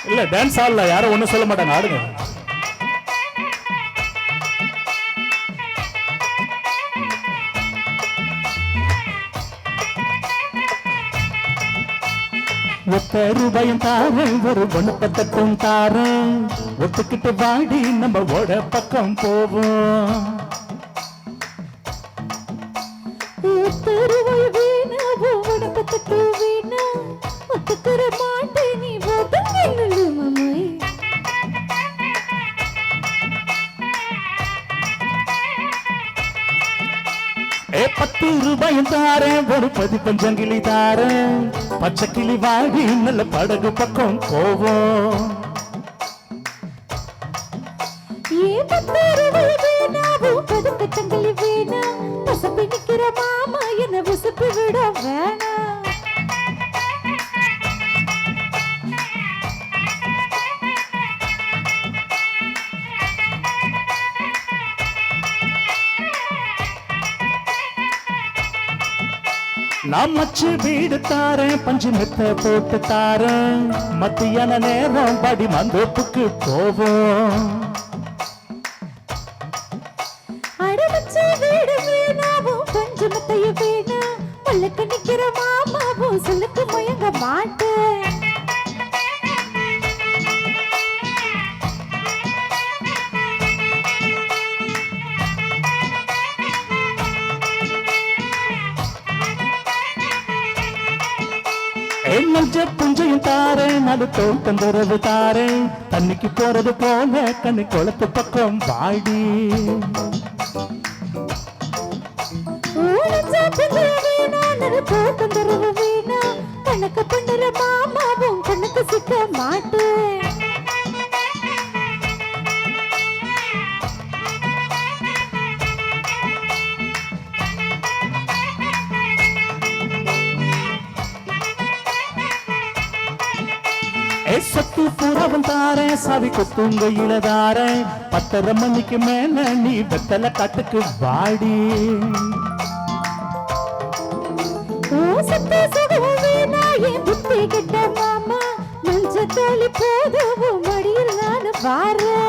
இல்ல டான்ஸ் ஆடல, யாரும் ஒண்ணும் சொல்ல மாட்டாங்க, ஆடுங்க. ஒத்த ரூபாயும் தாரேன், ஒரு ஒண்ணு தாரேன், ஒத்துக்கிட்டு வாடி நம்ம ஓட பக்கம் போவோம். ஏ 10 ரூபாயும் தாரேன், ஒரு 10 பஞ்சங்கிளி தாரேன், பச்சை கிளி வாடி நல்ல படகு பக்கம் போவோம். ஏ 10 ரூபாய் வேணாவும் 10 பச்சங்கிளி வேணா, பசப்பி நிக்கிற மாமா என்ன உசுப்பி விட வேணா. நான் மச்சு வீடு தாரேன், பஞ்சு மெத்த போட்டு தாரேன், மத்தியான நேரம் படி மந்தோப்புக்கு போவோம். அடமச்சு வீடு வேணாவும் பஞ்சு மெத்தைய வேணா, பல்லக்கு நிக்கிற மாமாவும் சொல்லுக்கு முயங்க மாட்டேன். மஞ்ச புஞ்சையும் தாரேன், அது தோட்டந்தரவு தாரேன், தண்ணிக்கு போறது போல கண்ணு குளத்து பக்கம் வாடி. தோட்டந்தரவு வேணா, கணக்கு பண்ணுற மாமாவும் கணக்கு சிக்க மாட்டேன். சத்து புறவன் தாரேன், சாவி கொத்துங்கையில தாரேன், 10:30 மணிக்கு மேல நீ வெத்தல காட்டுக்கு வாடி. சத்து சுகம் வேணா, என் புத்தி கெட்ட மாமா, மஞ்ச தோழி போதும் மடியில் நான் வாரேன்.